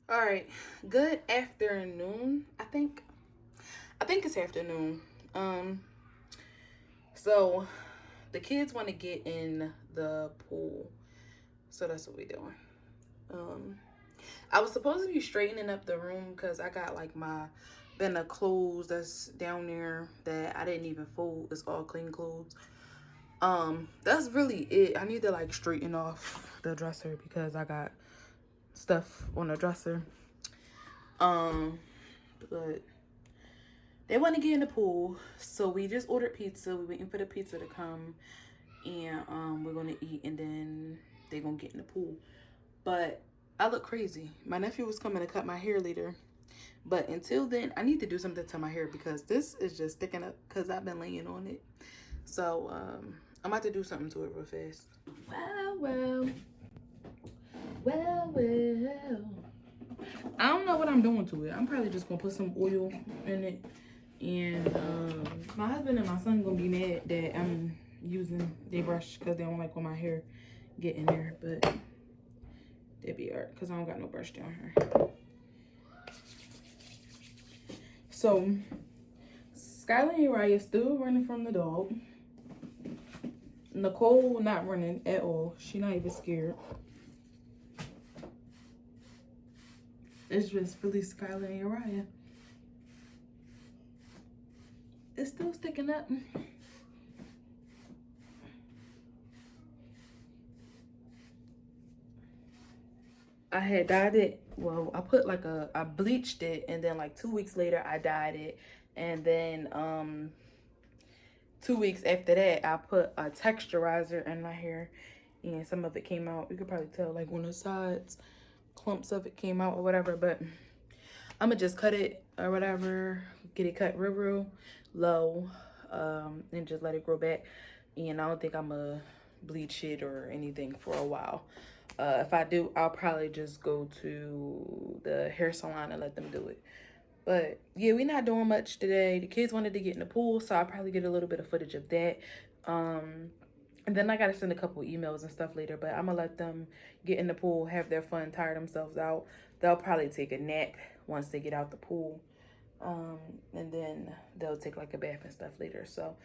All right, good afternoon. I think it's afternoon. So the kids want to get in the pool, so that's what we're doing. I was supposed to be straightening up the room because I got like my bin of clothes that's down there that I didn't even fold. It's all clean clothes. That's really it. I need to like straighten off the dresser because I got stuff on the dresser. But they want to get in the pool, so we just ordered pizza. We're waiting for the pizza to come, and we're gonna eat, and then they're gonna get in the pool. But I look crazy. My nephew was coming to cut my hair later, but until then, I need to do something to my hair because this is just sticking up because I've been laying on it. So I'm about to do something to it real fast. Well. I don't know what I'm doing to it. I'm probably just gonna put some oil in it. And my husband and my son gonna be mad that I'm using their brush because they don't like when my hair get in there. But they'll be alright because I don't got no brush down here. So Skylar and Uriah still running from the dog. Nicole not running at all. She not even scared. It's just really Skylar and Uriah. It's still sticking up. I had dyed it. Well, I put like I bleached it, and then like 2 weeks later I dyed it, and then 2 weeks after that I put a texturizer in my hair, and some of it came out. You could probably tell like on the sides, clumps of it came out or whatever. But I'm gonna just cut it or whatever, get it cut real low, and just let it grow back. And I don't think I'm gonna bleach it or anything for a while. If I do, I'll probably just go to the hair salon and let them do it. But yeah, we're not doing much today. The kids wanted to get in the pool, so I'll probably get a little bit of footage of that. And then I gotta send a couple emails and stuff later, but I'm gonna let them get in the pool, have their fun, tire themselves out. They'll probably take a nap once they get out the pool. And then they'll take like a bath and stuff later. So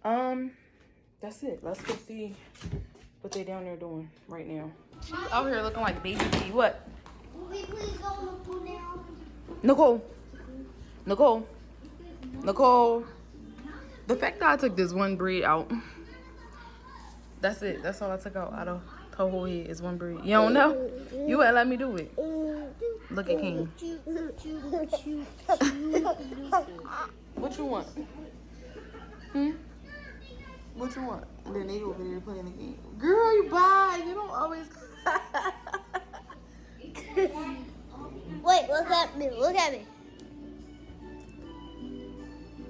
that's it. Let's go see what they down there doing right now. Out here looking like baby G. What? Will we please go in the pool now? Nicole. The fact that I took this one braid out. That's it. That's all I took out of her whole head is one braid. You don't know? You wouldn't let me do it. Look at King. What you want? What you want? And then they over there playing the game. Girl, you bye. You don't always. Wait, look at me. Look at me.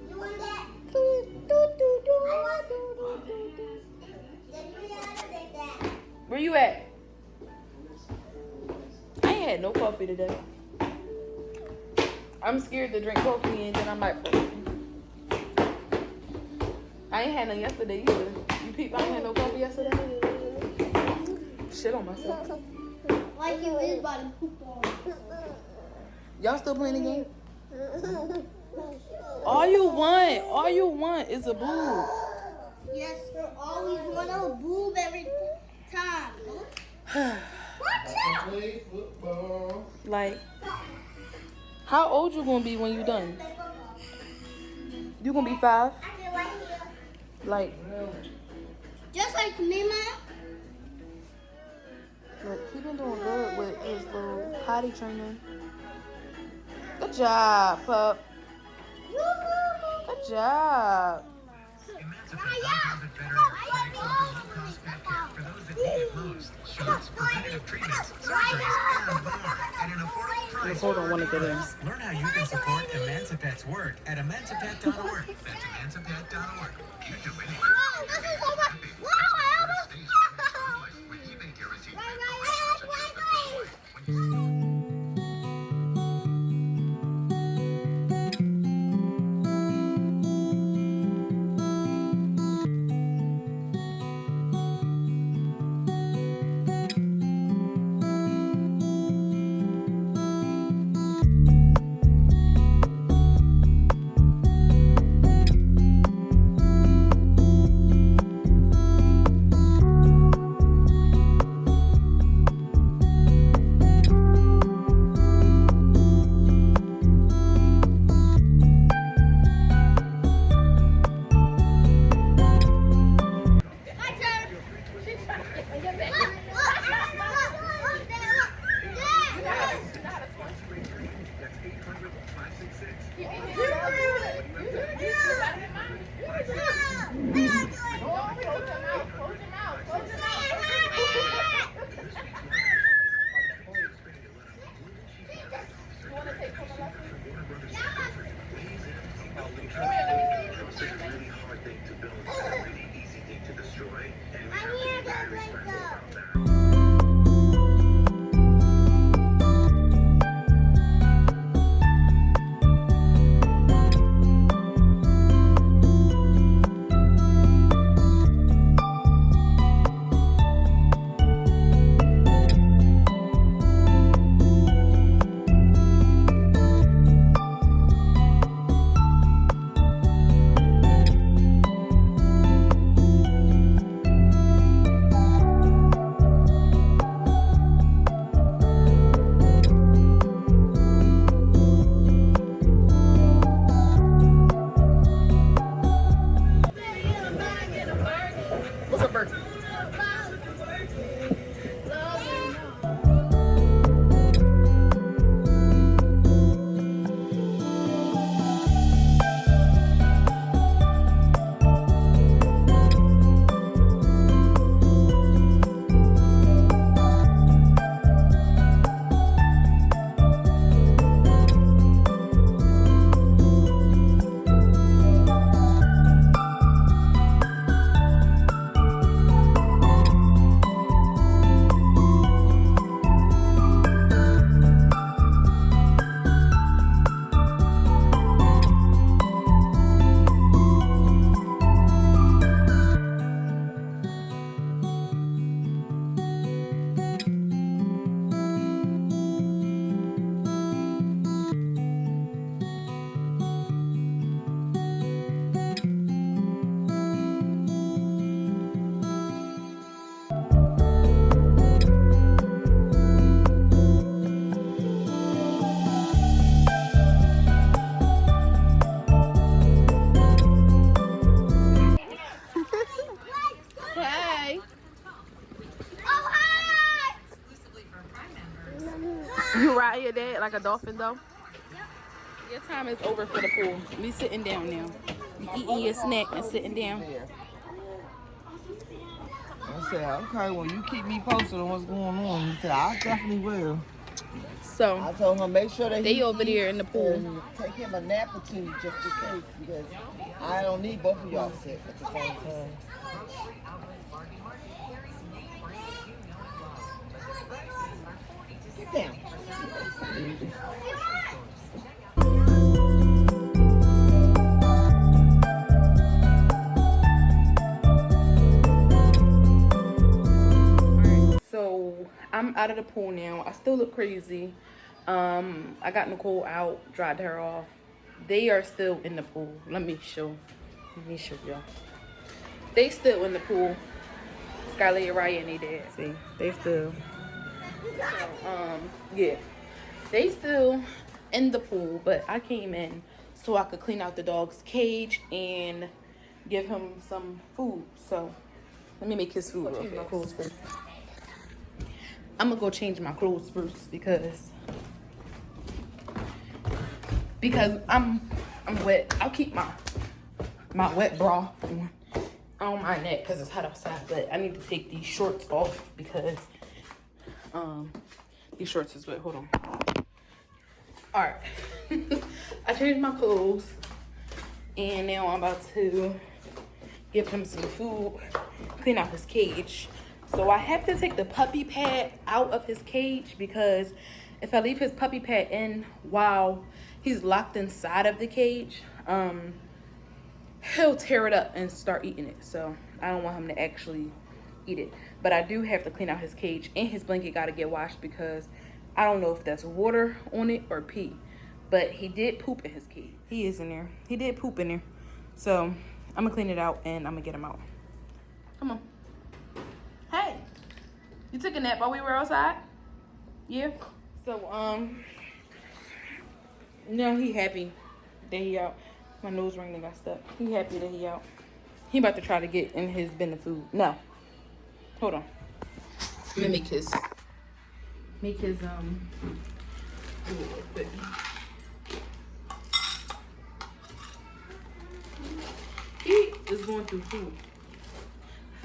You want that? Where you at? I ain't had no coffee today. I'm scared to drink coffee and then I might. I ain't had none yesterday either. You peep, I ain't had no coffee yesterday. Shit on myself. Like you is about to poop on. Y'all still playing the game? All you want is a boob. Yes, sir. Always want a boob every time. Watch out. Play football. Like, how old you gonna be when you done? You gonna be 5? Like, Just like me, Mom. look, he been doing good with his little potty training. Good job, pup. Good job. For those that need it most, shorts, preventative treatments, surgeries, and more at an affordable price. Nicole don't want to get in. Learn how you can support Emancipat's work at emancipet.org. That's emancipet.org. You do anything. Wow, this is so much. Wow, I almost. With eBay guaranteed. ride your dad like a dolphin though? Your time is over for the pool. We sitting down now. You eating your snack and sitting down. I said, okay, well, you keep me posted on what's going on. He said, I definitely will. So I told him, make sure that they he over there in the pool. and take him a nap or two just in case, because I don't need both of y'all sick at the same time. Get down. So I'm out of the pool now. I still look crazy. I got Nicole out, dried her off. They are still in the pool. Let me show y'all. They still in the pool. Skylar, Ryan, and they dad. See, they still. So, yeah, they still in the pool. But I came in so I could clean out the dog's cage and give him some food. So let me make his food real quick. My clothes first. I'm gonna go change my clothes first because I'm wet. I'll keep my wet bra on. I don't mind that because it's hot outside, but I need to take these shorts off because these shorts is wet. Hold on. All right. I changed my clothes and now I'm about to give him some food, clean out his cage. So I have to take the puppy pad out of his cage because if I leave his puppy pad in while he's locked inside of the cage, he'll tear it up and start eating it. So I don't want him to actually eat it. But I do have to clean out his cage, and his blanket got to get washed because I don't know if that's water on it or pee. But he did poop in his cage. He is in there. He did poop in there. So I'm going to clean it out and I'm going to get him out. Come on. Hey, you took a nap while we were outside? Yeah. So, no, he happy that he out. My nose ring got stuck. He happy that he out. He about to try to get in his bin of food. No. Hold on. Let me make his food real quick. He is going through food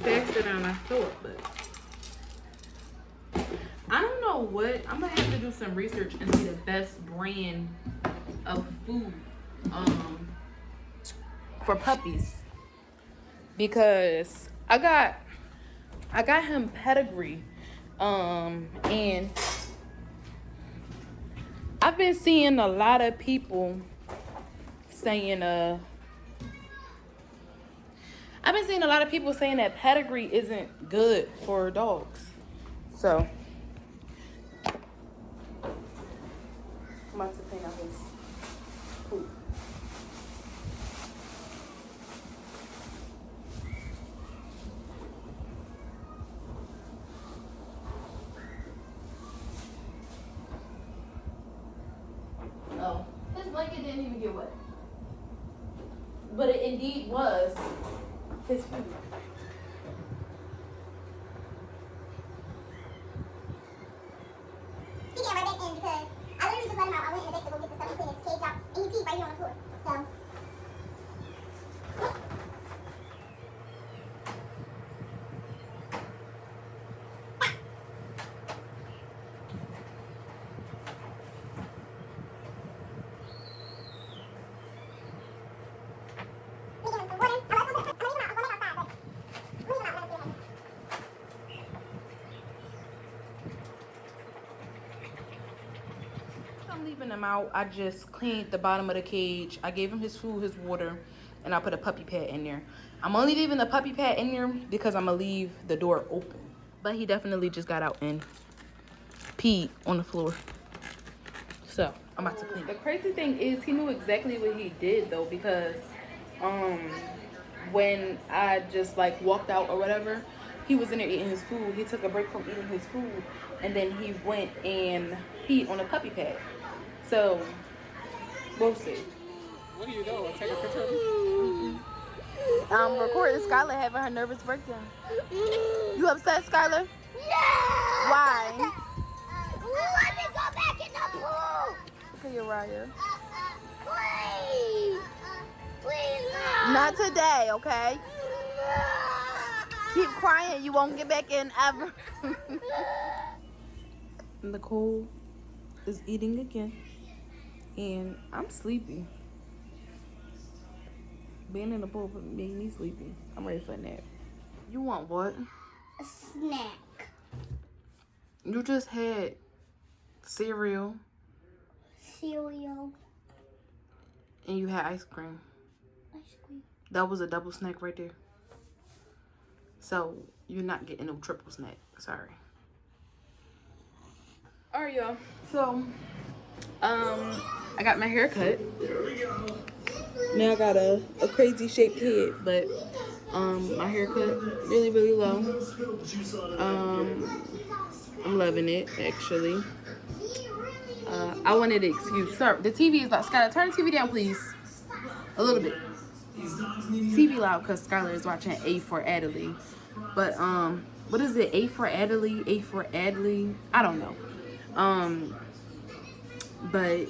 faster than I thought, but I don't know what. I'm gonna have to do some research and see the best brand of food for puppies, because I got him pedigree, and I've been seeing a lot of people saying that pedigree isn't good for dogs. So I'm about to clean out his poop. Oh, his blanket didn't even get wet. But it indeed was his food. He got right back in because I literally just let him out. I went in the back to go get the stuff and clean his cage out, and he peed right here on the floor. So. I'm leaving him out. I just cleaned the bottom of the cage. I gave him his food, his water, and I put a puppy pad in there. I'm only leaving the puppy pad in there because I'm gonna leave the door open. But he definitely just got out and peed on the floor. So I'm about to clean. The crazy thing is he knew exactly what he did though, because when I just like walked out or whatever, he was in there eating his food. He took a break from eating his food and then he went and peed on a puppy pad. So we'll see. What are you doing? Take a picture of me? I'm recording Skylar having her nervous breakdown. You upset, Skylar? Yeah! Why? Let me go back in the Raya. Please. Please, no. Not today, okay? Keep crying. You won't get back in ever. Nicole is eating again. And I'm sleepy. Being in the pool made me sleepy. I'm ready for a nap. You want what? A snack. You just had cereal. Cereal. And you had ice cream. Ice cream. That was a double snack right there. So you're not getting no triple snack. Sorry. Alright, y'all. So I got my hair cut. Now I got a crazy shaped head, but my hair cut really, really low. I'm loving it, actually. I wanted an excuse. Sir, the TV is loud. Skylar, turn the TV down, please. A little bit. TV loud because Skylar is watching A for Adley. But what is it? A for Adley? A for Adley? I don't know. But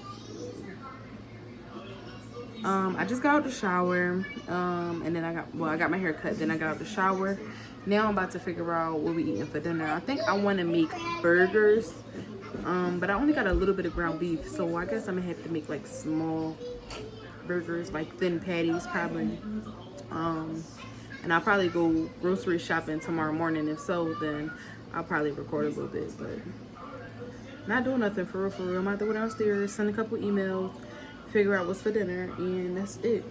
I just got out the shower, and then I got my hair cut, then I got out the shower. Now I'm about to figure out what we eating for dinner. I think I want to make burgers, but I only got a little bit of ground beef, so I guess I'm gonna have to make like small burgers, like thin patties probably. And I'll probably go grocery shopping tomorrow morning. If so, then I'll probably record a little bit, but not doing nothing for real, for real. I'm about to go downstairs, send a couple emails, figure out what's for dinner, and that's it.